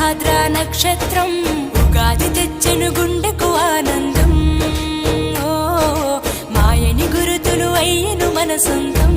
పూర్వాభాద్ర నక్షత్రం ఉగాది తెచ్చెను గుండెకు ఆనందం. ఓ మాయని గురుతులు అయ్యెను మన సొంతం.